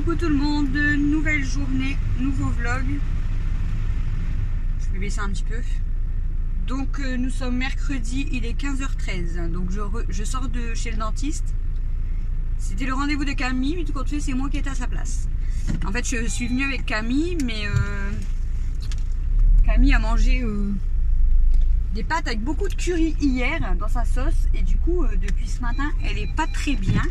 Coucou tout le monde, nouvelle journée, nouveau vlog. Je vais baisser un petit peu. Donc nous sommes mercredi, il est 15h13. Donc je sors de chez le dentiste. C'était le rendez-vous de Camille, mais tout compte fait c'est moi qui étais à sa place. En fait je suis venue avec Camille, mais Camille a mangé des pâtes avec beaucoup de curry hier dans sa sauce. Et du coup depuis ce matin elle est pas très bien.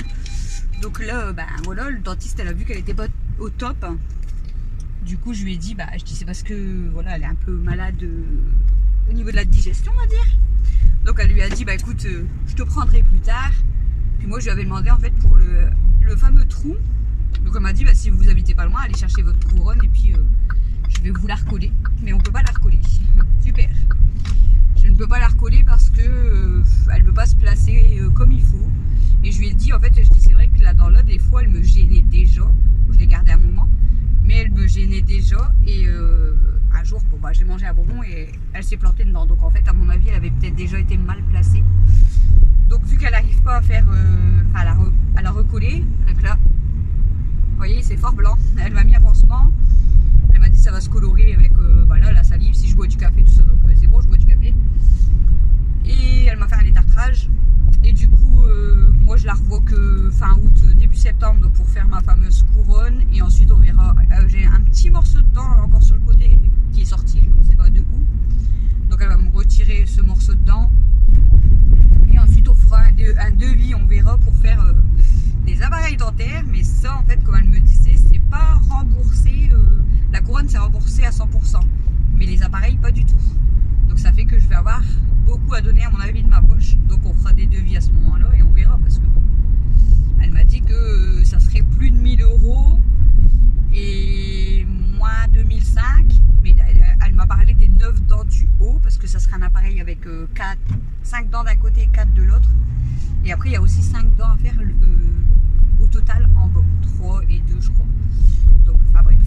Donc là, ben voilà, le dentiste elle a vu qu'elle était pas au top. Du coup je lui ai dit, c'est parce que voilà, elle est un peu malade au niveau de la digestion, on va dire. Donc elle lui a dit, écoute, je te prendrai plus tard. Puis moi je lui avais demandé en fait pour le fameux trou. Donc elle m'a dit, si vous habitez pas loin, allez chercher votre couronne et puis je vais vous la recoller. Mais on peut pas la recoller. Super. Je ne peux pas la recoller parce que elle ne veut pas se placer comme il faut. Et je lui ai dit, en fait, c'est vrai que la dent là, des fois, elle me gênait déjà. Je l'ai gardée un moment, mais elle me gênait déjà. Et un jour, j'ai mangé un bonbon et elle s'est plantée dedans. Donc en fait, à mon avis, elle avait peut-être déjà été mal placée. Donc vu qu'elle n'arrive pas à faire, à la recoller, donc là, vous voyez, c'est fort blanc. Elle m'a mis un pansement. Elle m'a dit ça va se colorer avec là, la salive, si je bois du café, tout ça. Donc c'est bon, je bois du café. Et elle m'a fait un détartrage. Et du coup, moi je la revois que fin août, début septembre pour faire ma fameuse couronne. Et ensuite on verra, j'ai un petit morceau de dent encore sur le côté qui est sorti, je ne sais pas de où. Donc elle va me retirer ce morceau de dent. Et ensuite on fera un devis, on verra pour faire des appareils dentaires. Mais ça en fait, comme elle me disait, c'est pas remboursé, la couronne c'est remboursé à 100%. Mais les appareils pas du tout. Donc ça fait que je vais avoir beaucoup à donner à mon avis de ma poche. Donc on fera des devis à ce moment là et on verra, parce que bon, elle m'a dit que ça serait plus de 1000 € et moins 2005. Mais elle m'a parlé des 9 dents du haut, parce que ça serait un appareil avec 5 dents d'un côté et 4 de l'autre. Et après il y a aussi 5 dents à faire au total en bas, 3 et 2 je crois. Donc enfin bref,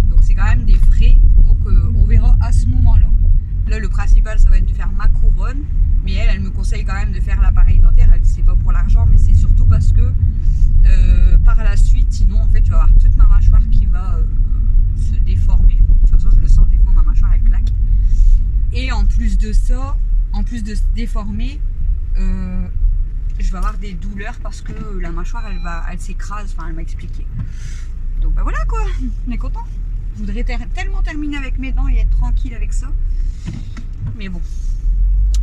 donc c'est quand même des frais. Donc on verra à ce moment là. Là, le principal, ça va être de faire ma couronne. Mais elle me conseille quand même de faire l'appareil dentaire. Elle dit c'est pas pour l'argent, mais c'est surtout parce que par la suite, sinon, en fait, je vais avoir toute ma mâchoire qui va se déformer. De toute façon, je le sens, des fois, ma mâchoire, elle claque. Et en plus de ça, en plus de se déformer, je vais avoir des douleurs parce que la mâchoire, elle s'écrase. Enfin, elle m'a expliqué. Donc, voilà, quoi. On est content. Je voudrais tellement terminer avec mes dents et être tranquille avec ça. Mais bon,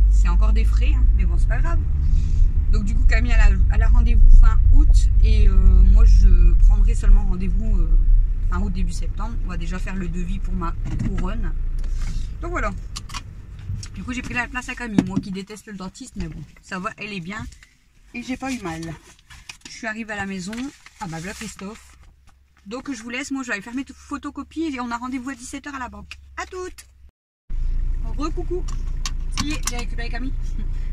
c'est encore des frais, hein. Mais bon, c'est pas grave. Donc du coup, Camille, elle a rendez-vous fin août. Et moi, je prendrai seulement rendez-vous fin août, début septembre. On va déjà faire le devis pour ma couronne. Donc voilà. Du coup, j'ai pris la place à Camille. Moi qui déteste le dentiste, mais bon, ça va, elle est bien. Et j'ai pas eu mal. Je suis arrivée à la maison. Ah bah voilà Christophe. Donc je vous laisse, moi je vais aller faire mes photocopies et on a rendez-vous à 17 h à la banque. À toutes. Re-coucou. Ça y est, j'ai récupéré Camille.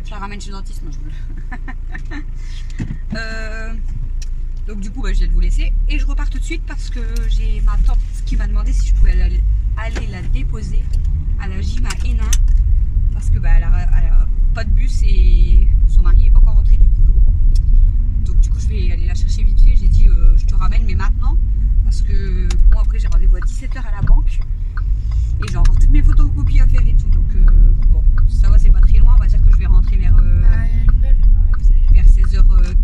Je la ramène chez le dentiste, moi je veux. Donc du coup je viens de vous laisser et je repars tout de suite parce que j'ai ma tante qui m'a demandé si je pouvais aller la déposer à la gym à Hénin. Parce que elle a pas de bus et son mari n'est pas encore rentré du boulot. Donc du coup je vais aller la chercher vite fait. J'ai dit je te ramène mais maintenant. Parce que moi après j'ai rendez-vous à 17 h à la banque. Et j'ai encore toutes mes photocopies à faire et tout. Donc bon, ça va, c'est pas très loin. On va dire que je vais rentrer vers 16h20.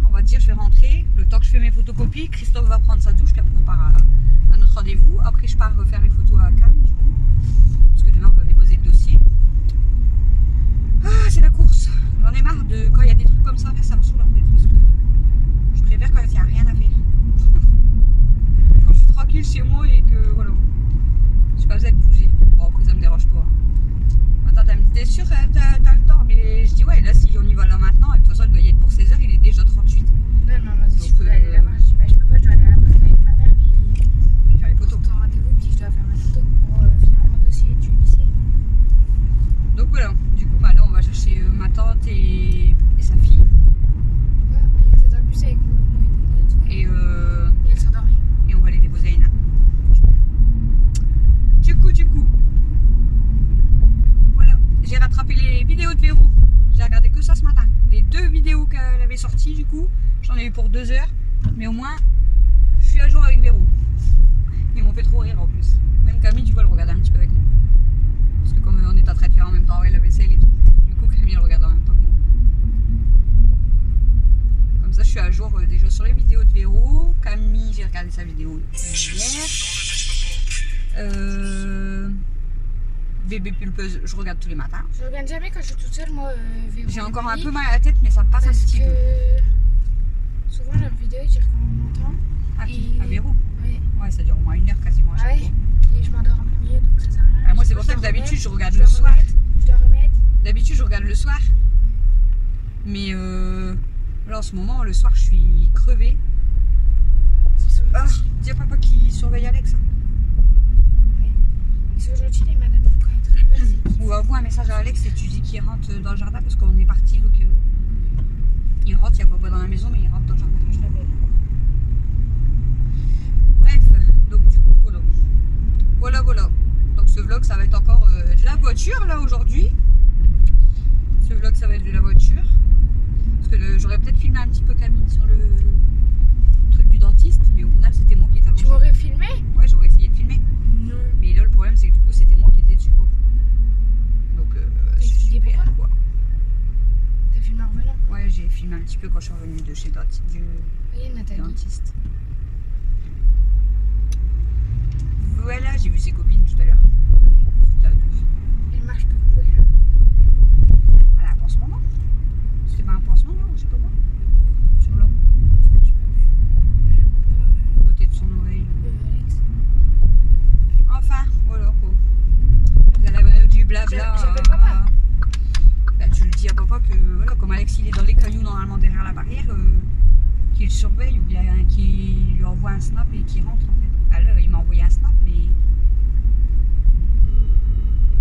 On va dire je vais rentrer. Le temps que je fais mes photocopies, Christophe va prendre sa douche. Puis après on part à notre rendez-vous. Après je pars faire mes photos à Cannes du coup. Parce que demain on va déposer le dossier. Ah, c'est la course. J'en ai marre de quand il y a des trucs comme ça. Ça me saoule en fait. Parce que je préfère quand il n'y a rien à faire. Quand je suis tranquille chez moi et que voilà. Je suis pas besoin de bouger. Bon après ça me dérange pas. Attends, elle me dit t'es sûre t'as le temps? Mais je dis ouais, là si on y va là maintenant, et de toute façon elle doit y être pour 16 h, il est déjà 38. Non, si je peux aller là-bas, je dis je peux pas, je dois aller à la poste avec ma mère puis faire les photos. Ton rendez-vous, puis je dois faire ma photo pour finir mon dossier du lycée. Donc voilà, du coup là on va chercher ma tante et sa fille. Ouais, elle était dans le bus avec nous, Et elle s'endormit. Et on va les déposer à Hénin. Du coup. Voilà, j'ai rattrapé les vidéos de Vérou. J'ai regardé que ça ce matin. Les 2 vidéos qu'elle avait sorties du coup, j'en ai eu pour 2 heures. Mais au moins, je suis suis à jour avec Véro. Ils m'ont fait trop rire en plus. Même Camille, tu vois, elle regardait un petit peu avec moi. Parce que comme on est en train de faire en même temps, ouais, la vaisselle et tout. Du coup, Camille, elle regarde en même temps que moi. Comme ça, je suis à jour déjà sur les vidéos de Véro. Camille, j'ai regardé sa vidéo hier. Bébé pulpeuse, je regarde tous les matins. Je regarde jamais quand je suis toute seule, moi. J'ai encore un peu mal à la tête, mais ça passe un petit peu. Souvent, leurs vidéos, ils durent longtemps. Ah, qui à Véro? Ouais. Ouais, ça dure au moins 1 heure quasiment à chaque fois. Et je m'endors en premier, donc ça sert à rien. Moi, c'est pour ça que d'habitude, je regarde le soir. Je dois remettre. D'habitude, je regarde le soir. Mais là, en ce moment, le soir, je suis crevée. Ah, dis à papa qui surveille Alex. Ils sont gentils, les madames, quand elles travaillent. Ou envoie un message à Alex et tu dis qu'il rentre dans le jardin parce qu'on est parti. Donc, il rentre, il n'y a pas dans la maison, mais il rentre dans le jardin. Je l'appelle. Bref, donc du coup, voilà. Donc ce vlog, ça va être encore de la voiture là aujourd'hui. Ce vlog, ça va être de la voiture. Parce que j'aurais peut-être filmé un petit peu Camille sur le truc du dentiste, mais au final, c'était moi qui étais allongée. Tu m'aurais filmé? Ouais, j'aurais essayé de filmer. Non. Mais là, le problème, c'est que du coup, c'était moi qui étais dessus, quoi. Donc, T'as expliqué super, pourquoi? quoi. T'as filmé en revenant? Ouais, j'ai filmé un petit peu quand je suis revenue de chez Oui, Nathalie. dentiste. Voilà, j'ai vu ses copines tout à l'heure. Elle marche beaucoup, elle. Elle a un pansement, non? C'est pas un pansement, non? Je sais pas quoi. Sur l'eau. À côté de son oreille. Alex. Enfin, voilà, quoi. Vous avez du blabla. J'appelle papa. Bah, tu le dis à papa que, voilà, comme Alex, il est dans les cailloux, normalement, derrière la barrière, qu'il surveille ou bien qu'il lui envoie un snap et qu'il rentre, en fait. Alors, il m'a envoyé un snap, mais...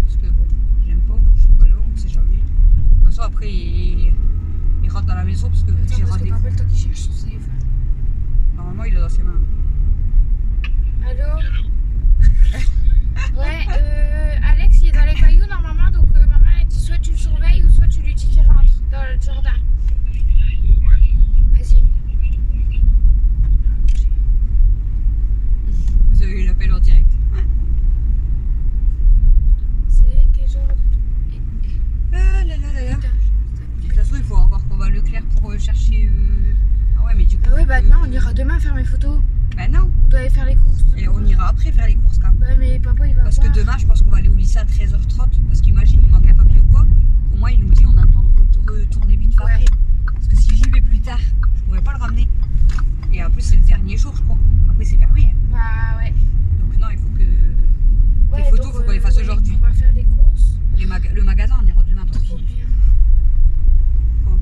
Parce que, bon, j'aime pas, je suis pas là, on sait jamais. De toute façon, après, il rentre dans la maison parce que Attends, j'ai parce que rendez-vous. papa, le temps qu'il cherche son téléphone. Normalement, il est dans ses mains. Allô? Ouais, Alex, il est dans les cailloux normalement, donc maman elle dit soit tu le surveilles ou soit tu lui dis qu'il rentre dans le jardin. Vas-y. Vous avez eu l'appel en direct. C'est quel genre de... Ah là là là là. De toute façon, il faut encore qu'on va à Leclerc pour chercher... Ah ouais, mais du coup... Ah ouais, bah non, on ira demain faire mes photos. Bah non. On doit aller faire les courses. Et on ira après faire les courses quand même. Ouais, mais papa il va Parce que voir. demain, je pense qu'on va aller au lycée à 13h30. Parce qu'imagine, il manque un papier ou quoi. Au moins, il nous dit on a le temps de retourner vite fait après. Parce que si j'y vais plus tard, je pourrais pas le ramener. Et en plus, c'est le dernier jour, je crois. Après, c'est fermé. Hein. Bah ouais. Donc non, il faut que... Ouais, les photos, donc, faut qu'on les fasse aujourd'hui. On va faire des courses. Le magasin, on ira demain, tant Trop pis. bien. Quoi?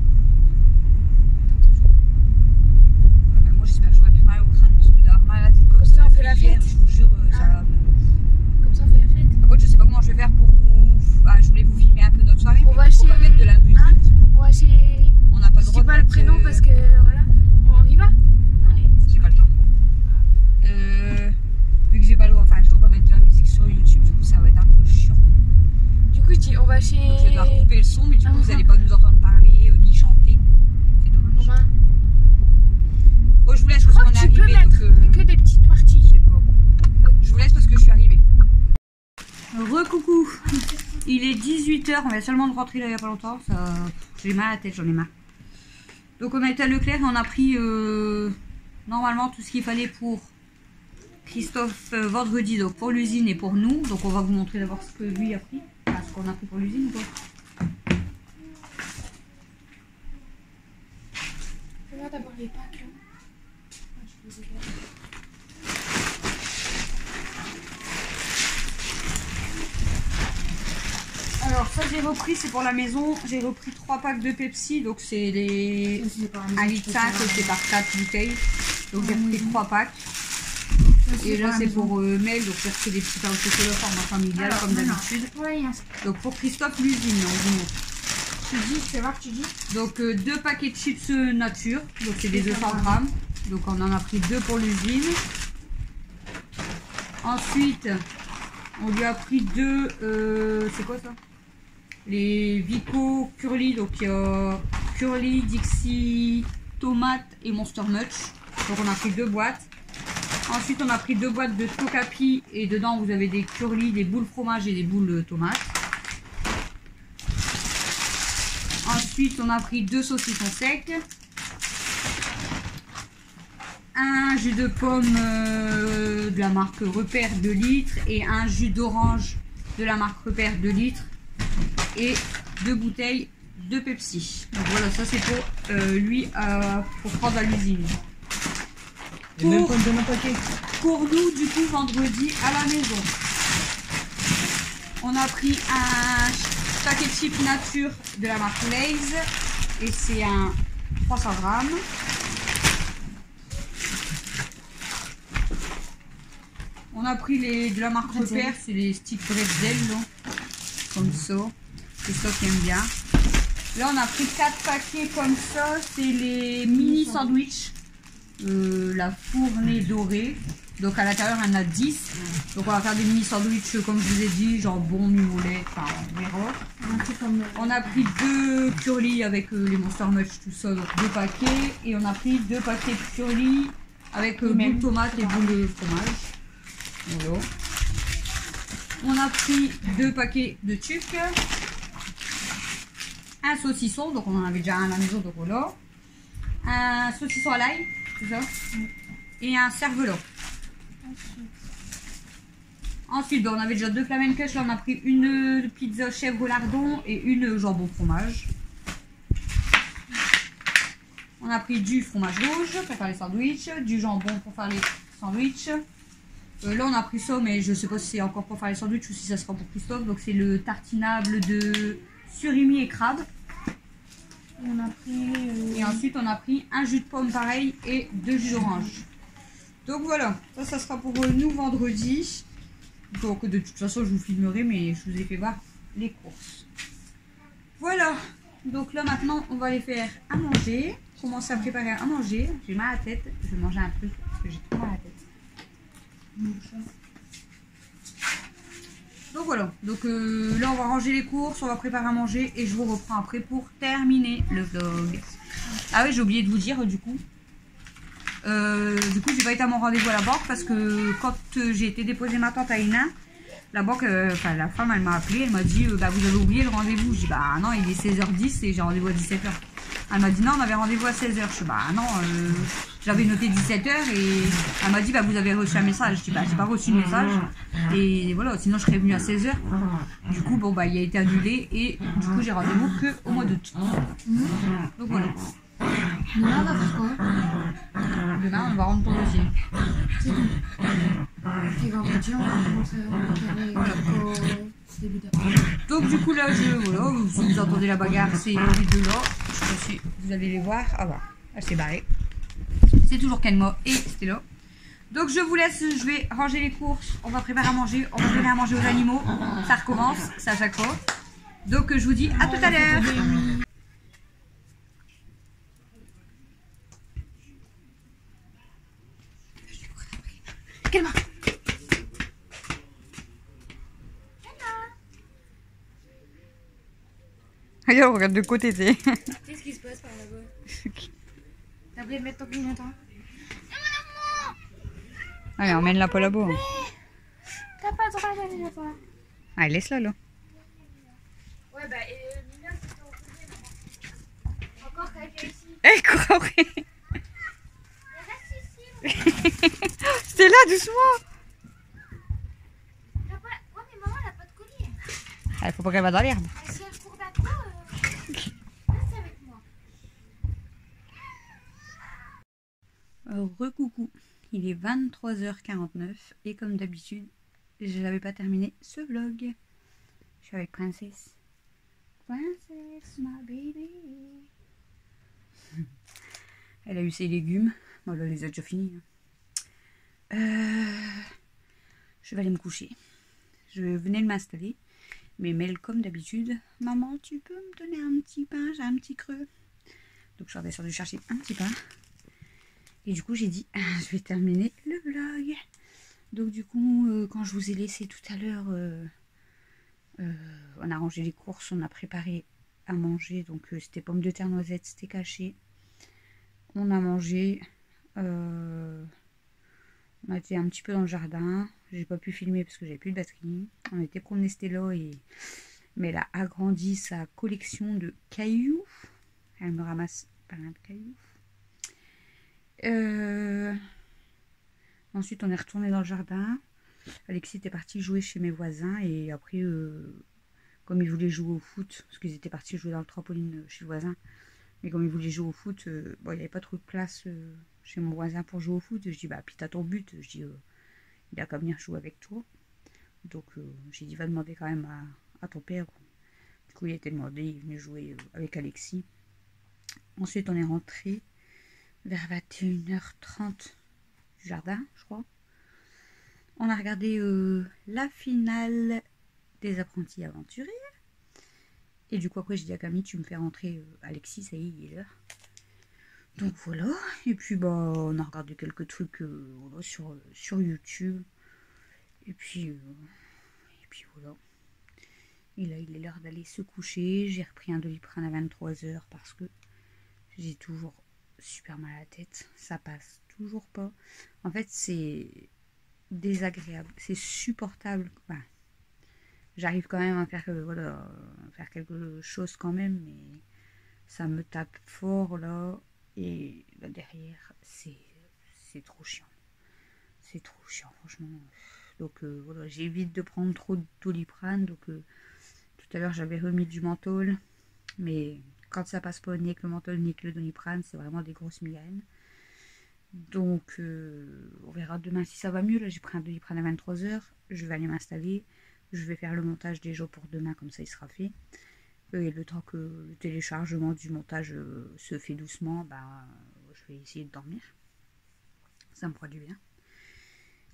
Dans 2 jours. Ouais, ben moi, j'espère que j'aurai plus mal au crâne. Parce que d'avoir mal à la tête comme ça on fait depuis la hier, fête. je vous jure, ça... Comme ça on fait la fête. Par contre, je sais pas comment je vais faire pour vous... Bah, je voulais vous filmer un peu notre soirée. On Mais va vu qu'on va chez- mettre de la musique. Hein? On va chez... On n'a pas le Je droit dis de pas le mettre, prénom parce que voilà. Bon, on y va? Allez. J'ai pas le temps. Vu que j'ai pas le droit, enfin je dois pas mettre de la musique sur YouTube, du coup ça va être un peu chiant. Du coup, on va chez... Donc je vais devoir couper le son, mais du coup vous Ah. allez pas nous entendre parler ni chanter. C'est dommage. Romain. Bon, je vous laisse Je parce crois qu'on que est tu peux arrivé. mettre, Donc, mais que des petites parties. je sais pas. Je vous laisse parce que je suis arrivée. Recoucou. Il est 18h, on vient seulement de rentrer là il y a pas longtemps. J'ai mal à la tête, j'en ai marre. Donc on a été à Leclerc et on a pris normalement tout ce qu'il fallait pour Christophe vendredi, donc pour l'usine et pour nous. Donc on va vous montrer d'abord ce que lui a pris. Enfin, ce qu'on a pris pour l'usine ou quoi. Regarde d'abord les pâtes là. Alors ça j'ai repris, c'est pour la maison. J'ai repris 3 packs de Pepsi. Donc c'est les 1,5 litre, c'est par 4 bouteilles. Donc j'ai repris 3 packs. Et là c'est pour Mel, donc j'ai repris des petits pains au chocolat format familial comme d'habitude. Donc pour Christophe l'usine, on vous montre. Tu dis, tu vas voir, tu dis. Donc 2 paquets de chips nature, donc c'est des 200 grammes. Donc on en a pris 2 pour l'usine. Ensuite on lui a pris 2, c'est quoi ça? Les Vico Curly, donc il y a Curly, Dixie, Tomate et Monster Much. Donc on a pris 2 boîtes. Ensuite, on a pris 2 boîtes de Tokapi et dedans, vous avez des curly, des boules fromage et des boules tomates. Ensuite, on a pris 2 saucissons secs. Un jus de pomme de la marque Repère 2 litres et un jus d'orange de la marque Repère 2 litres et 2 bouteilles de Pepsi. Donc voilà, ça c'est pour lui pour prendre à l'usine. Pour nous, du coup, vendredi à la maison, on a pris un paquet de chips nature de la marque Lay's et c'est un 300 grammes. On a pris de la marque Repère, c'est les sticks bretzel, comme ça. C'est ça qui aime bien. Là, on a pris 4 paquets comme ça, c'est les mini sandwichs, la fournée dorée. Donc à l'intérieur, il y en a 10. Donc on va faire des mini sandwichs, comme je vous ai dit, jambon, moulet, enfin, on verra. On a pris 2 curly avec les Monster Munch, tout ça, donc 2 paquets. Et on a pris 2 paquets de curly avec boules tomates et boules fromage. Voilà. On a pris 2 paquets de tuc, un saucisson, donc on en avait déjà un à la maison, donc voilà. Un saucisson à l'ail, c'est ça, et un cervelas. Ensuite, on avait déjà 2 flamencush, là on a pris une pizza chèvre au lardon et une jambon fromage. On a pris du fromage rouge pour faire les sandwichs, du jambon pour faire les sandwichs. Là on a pris ça, mais je sais pas si c'est encore pour faire les sandwichs ou si ça sera pour Christophe. Donc c'est le tartinable de surimi et crabe. On a pris, et ensuite on a pris un jus de pomme pareil et 2 jus d'orange. Donc voilà, ça sera pour nous vendredi. Donc de toute façon je vous filmerai, mais je vous ai fait voir les courses. Voilà, donc là maintenant on va aller faire à manger. Commencer à préparer à manger. J'ai mal à la tête, je vais manger un truc parce que j'ai trop mal à la tête. Donc voilà, donc là on va ranger les courses, on va préparer à manger et je vous reprends après pour terminer le vlog. Ah oui, j'ai oublié de vous dire du coup j'ai pas été à mon rendez-vous à la banque parce que quand j'ai été déposer ma tante à Hénin, la banque, enfin la femme elle m'a appelé, elle m'a dit bah vous avez oublié le rendez-vous. Je dis bah non, il est 16h10 et j'ai rendez-vous à 17h. Elle m'a dit non, on avait rendez-vous à 16h. Je dis bah non, j'avais noté 17h et elle m'a dit bah vous avez reçu un message. Je dis bah j'ai pas reçu le message et voilà, sinon je serais venue à 16h. Du coup bon bah il a été annulé et du coup j'ai rendez-vous que au mois d'août. Donc voilà. Demain, on va faire quoi? Demain on va rendre pour le dossier. C'est tout. Et vendredi, on va commencer à préparer début d'après. Donc du coup là, voilà, si vous entendez la bagarre, c'est les deux là. Je sais pas si vous allez les voir. Ah bah, elle s'est barrée. C'est toujours Kenma et Stella. Donc je vous laisse, je vais ranger les courses. On va préparer à manger, on va donner à manger aux animaux. Ça recommence, c'est à chaque fois. Donc je vous dis à tout à l'heure. Kenma. Regarde, regarde de côté, tu sais. Qu'est-ce qui se passe par là-bas? T'as oublié de mettre ton clignotant? Allez, emmène-la pas là-bas. T'as pas le droit d'aller là-bas. Allez, laisse-la là. Ouais, bah, Mila, c'était au premier, maman. Encore quelqu'un ici. Elle court après. Reste ici. C'est là, doucement. T'as pas... Ouais, mais maman, elle a pas de collier. Il faut pas qu'elle va dans l'herbe. Si elle court d'accord, reste avec moi. Recoucou, il est 23h49 et comme d'habitude, je n'avais pas terminé ce vlog. Je suis avec Princess. Princess, my baby. Elle a eu ses légumes. Bon, là, elle les a déjà finis. Je vais aller me coucher. Je venais de m'installer. Mais Mel, comme d'habitude, maman, tu peux me donner un petit pain? J'ai un petit creux. Donc, je suis redescendue chercher un petit pain. Et du coup, j'ai dit, je vais terminer le vlog. Donc, du coup, quand je vous ai laissé tout à l'heure, on a rangé les courses, on a préparé à manger. Donc, c'était pommes de terre, noisettes, c'était caché. On a mangé. On On a été un petit peu dans le jardin. J'ai pas pu filmer parce que j'avais plus de batterie. On était promener Stella mais elle a agrandi sa collection de cailloux. Elle me ramasse plein de cailloux. Ensuite, on est retourné dans le jardin. Alexis était parti jouer chez mes voisins et après, comme ils voulaient jouer au foot, parce qu'ils étaient partis jouer dans le trampoline chez le voisin, mais comme ils voulaient jouer au foot, bon, il n'y avait pas trop de place chez mon voisin pour jouer au foot. Je dis, bah, puis t'as ton but. Je dis, il a qu'à venir jouer avec toi. Donc, j'ai dit, va demander quand même à ton père. Du coup, il a été demandé, il est venu jouer avec Alexis. Ensuite, on est rentré vers 21h30 du jardin, je crois. On a regardé la finale des apprentis aventuriers. Et du coup, après, j'ai dit à Camille, tu me fais rentrer Alexis, ça y est, il est l'heure. Donc voilà. Et puis, bah, on a regardé quelques trucs voilà, sur YouTube. Et puis voilà. Et là, il est l'heure d'aller se coucher. J'ai repris un Doliprane à 23h parce que j'ai toujours super mal à la tête. Ça passe toujours pas. En fait, c'est désagréable. C'est supportable. Enfin, j'arrive quand même à faire, voilà, faire quelque chose quand même, mais ça me tape fort là. Et là derrière, c'est trop chiant. C'est trop chiant, franchement. Donc voilà, j'évite de prendre trop de Doliprane. Donc tout à l'heure, j'avais remis du menthol. Mais quand ça passe pas ni avec le menthol ni avec le Doliprane, c'est vraiment des grosses migraines. Donc on verra demain si ça va mieux. Là, j'ai pris un Doliprane à 23h. Je vais aller m'installer. Je vais faire le montage des jours pour demain, comme ça il sera fait. Et le temps que le téléchargement du montage se fait doucement, bah, je vais essayer de dormir. Ça me fera du bien.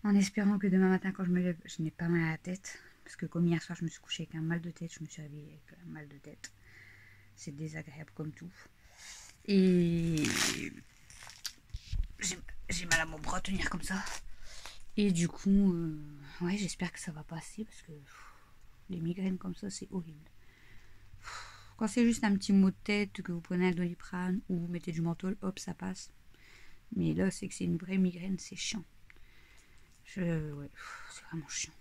En espérant que demain matin, quand je me lève, je n'ai pas mal à la tête. Parce que comme hier soir, je me suis couchée avec un mal de tête, je me suis réveillée avec un mal de tête. C'est désagréable comme tout. Et j'ai mal à mon bras à tenir comme ça. Et du coup, ouais, j'espère que ça va passer parce que les migraines comme ça, c'est horrible. Quand c'est juste un petit mot de tête, que vous prenez un Doliprane ou vous mettez du menthol, hop, ça passe. Mais là, c'est que c'est une vraie migraine, c'est chiant. Ouais, c'est vraiment chiant.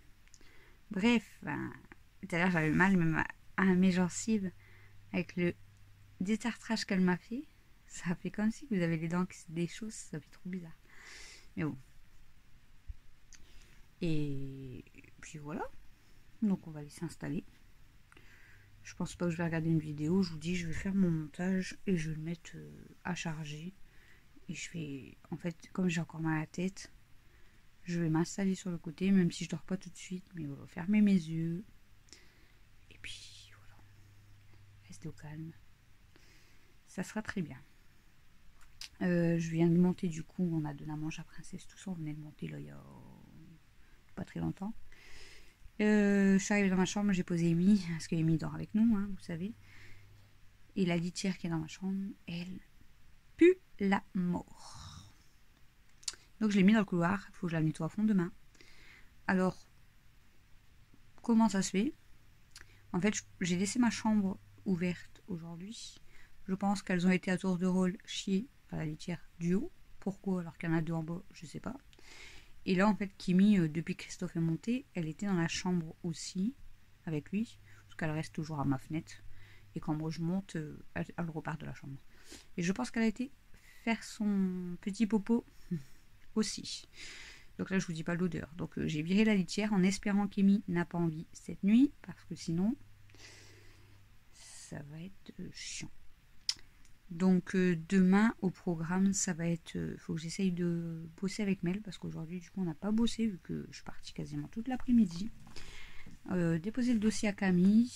Bref, tout à l'heure, j'avais mal même à mes gencives avec le détartrage qu'elle m'a fait. Ça fait comme si vous avez les dents qui se déchaussent, ça fait trop bizarre. Mais bon. Et puis voilà. Donc on va aller s'installer. Je pense pas que je vais regarder une vidéo. Je vous dis, je vais faire mon montage et je vais le mettre à charger. Et je vais, en fait, comme j'ai encore mal à la tête, je vais m'installer sur le côté, même si je dors pas tout de suite. Mais voilà, fermer mes yeux. Et puis voilà. Rester au calme. Ça sera très bien. Je viens de monter du coup. On a donné à manger à Princesse. Tout ça, on venait de monter là il y a pas très longtemps. Je suis arrivée dans ma chambre, j'ai posé Amy, parce que Amy dort avec nous, hein, vous savez. Et la litière qui est dans ma chambre, elle pue la mort. Donc je l'ai mis dans le couloir, il faut que je la nettoie à fond demain. Alors, comment ça se fait? En fait, j'ai laissé ma chambre ouverte aujourd'hui. Je pense qu'elles ont été à tour de rôle chier à la litière du haut. Pourquoi alors qu'il y en a deux en bas, je sais pas. Et là, en fait, Kimi, depuis que Christophe est monté, elle était dans la chambre aussi, avec lui, parce qu'elle reste toujours à ma fenêtre. Et quand moi je monte, elle repart de la chambre. Et je pense qu'elle a été faire son petit popo aussi. Donc là, je vous dis pas l'odeur. Donc j'ai viré la litière en espérant qu'Amy n'a pas envie cette nuit, parce que sinon, ça va être chiant. Donc demain au programme, ça va être, faut que j'essaye de bosser avec Mel parce qu'aujourd'hui du coup on n'a pas bossé vu que je suis partie quasiment toute l'après-midi. Déposer le dossier à Camille.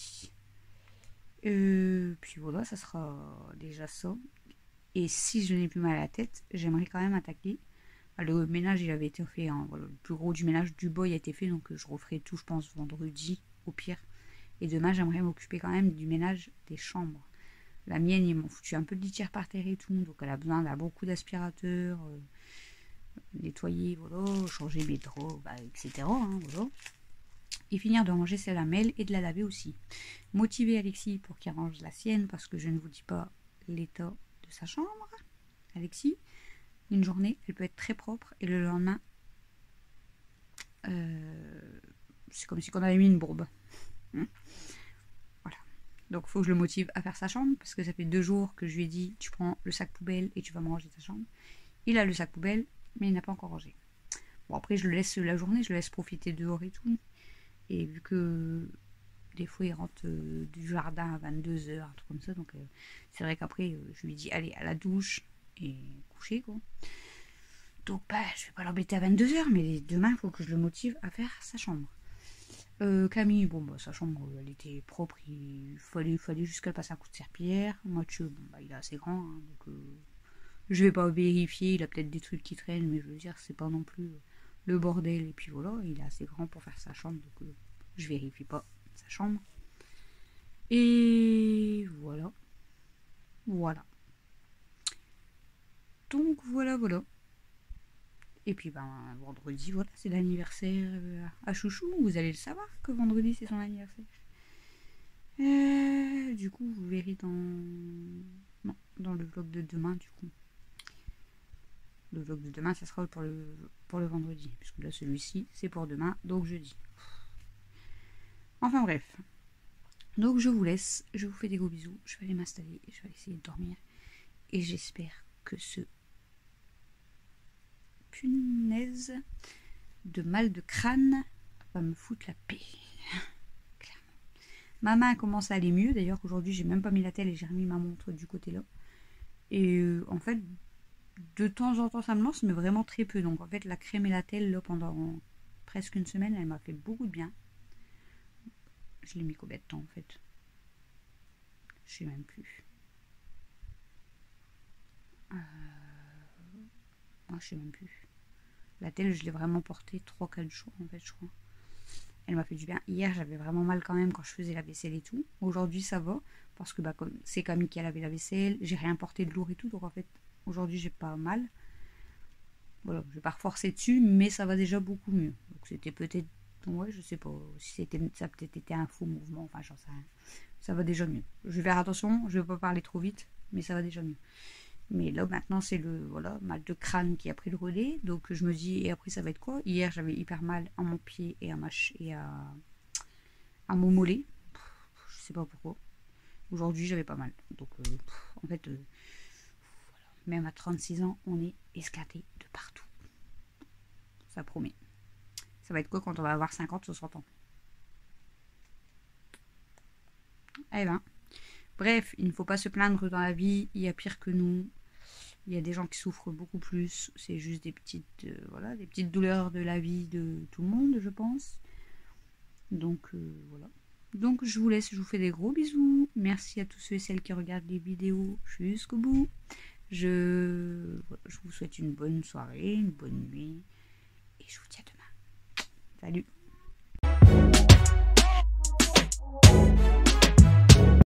Puis voilà, ça sera déjà ça. Et si je n'ai plus mal à la tête, j'aimerais quand même attaquer. Le ménage il avait été fait, hein, voilà, le plus gros du ménage du boy a été fait, donc je referai tout je pense vendredi au pire. Et demain j'aimerais m'occuper quand même du ménage des chambres. La mienne, ils m'ont foutu un peu de litière par terre et tout, donc elle a besoin d'avoir beaucoup d'aspirateurs, nettoyer, voilà, changer mes draps, etc. Hein, voilà. Et finir de ranger celle à Mel et de la laver aussi. Motiver Alexis pour qu'il range la sienne, parce que je ne vous dis pas l'état de sa chambre. Alexis, une journée, elle peut être très propre, et le lendemain, c'est comme si on avait mis une bourbe. Voilà. Donc il faut que je le motive à faire sa chambre, parce que ça fait 2 jours que je lui ai dit tu prends le sac poubelle et tu vas me ranger ta chambre. Il a le sac poubelle, mais il n'a pas encore rangé. Bon, après je le laisse la journée, je le laisse profiter dehors et tout. Et vu que des fois il rentre du jardin à 22h, un truc comme ça, donc c'est vrai qu'après je lui dis allez à la douche et coucher quoi. Donc bah je vais pas l'embêter à 22h, mais demain il faut que je le motive à faire sa chambre. Camille, bon bah sa chambre elle était propre, il fallait juste qu'elle passe un coup de serpillière. Mathieu, bon bah il est assez grand, hein, donc je vais pas vérifier, il a peut-être des trucs qui traînent, mais je veux dire c'est pas non plus le bordel. Et puis voilà, il est assez grand pour faire sa chambre, donc je vérifie pas sa chambre. Et voilà. Donc voilà. Et puis ben vendredi, voilà, c'est l'anniversaire à Chouchou. Vous allez le savoir que vendredi c'est son anniversaire. Du coup, vous verrez dans le vlog de demain, du coup. Le vlog de demain, ça sera pour le vendredi, puisque là celui-ci c'est pour demain, donc jeudi. Enfin bref. Donc je vous laisse, je vous fais des gros bisous, je vais aller m'installer, je vais essayer de dormir. Et j'espère que ce punaise de mal de crâne va me foutre la paix. Clairement. Ma main commence à aller mieux, d'ailleurs aujourd'hui j'ai même pas mis la telle et j'ai remis ma montre du côté là. Et en fait, de temps en temps ça me lance, mais vraiment très peu. Donc en fait la crème et la telle là pendant presque une semaine, elle m'a fait beaucoup de bien. Je l'ai mis combien de temps en fait? Je sais même plus. Je sais même plus. La telle, je l'ai vraiment portée 3-4 jours en fait, je crois. Elle m'a fait du bien. Hier, j'avais vraiment mal quand même quand je faisais la vaisselle et tout. Aujourd'hui, ça va. Parce que c'est Camille qui a lavé la vaisselle. J'ai rien porté de lourd et tout. Donc en fait, aujourd'hui, j'ai pas mal. Voilà, je vais pas reforcer dessus, mais ça va déjà beaucoup mieux. Donc c'était peut-être... Ouais, je sais pas si ça a peut-être été un faux mouvement. Enfin, j'en sais rien. Ça va déjà mieux. Je vais faire attention. Je vais pas parler trop vite. Mais ça va déjà mieux. Mais là, maintenant, c'est le mal de crâne qui a pris le relais. Donc, je me dis, et après, ça va être quoi? Hier, j'avais hyper mal à mon pied et à mon mollet. Je sais pas pourquoi. Aujourd'hui, j'avais pas mal. Donc, en fait, voilà. Même à 36 ans, on est esclaté de partout. Ça promet. Ça va être quoi quand on va avoir 50, 60 ans? Eh ben. Bref, il ne faut pas se plaindre dans la vie. Il y a pire que nous. Il y a des gens qui souffrent beaucoup plus. C'est juste des petites, des petites douleurs de la vie de tout le monde, je pense. Donc, voilà. Donc, je vous laisse. Je vous fais des gros bisous. Merci à tous ceux et celles qui regardent les vidéos jusqu'au bout. Je vous souhaite une bonne soirée, une bonne nuit. Et je vous dis à demain. Salut.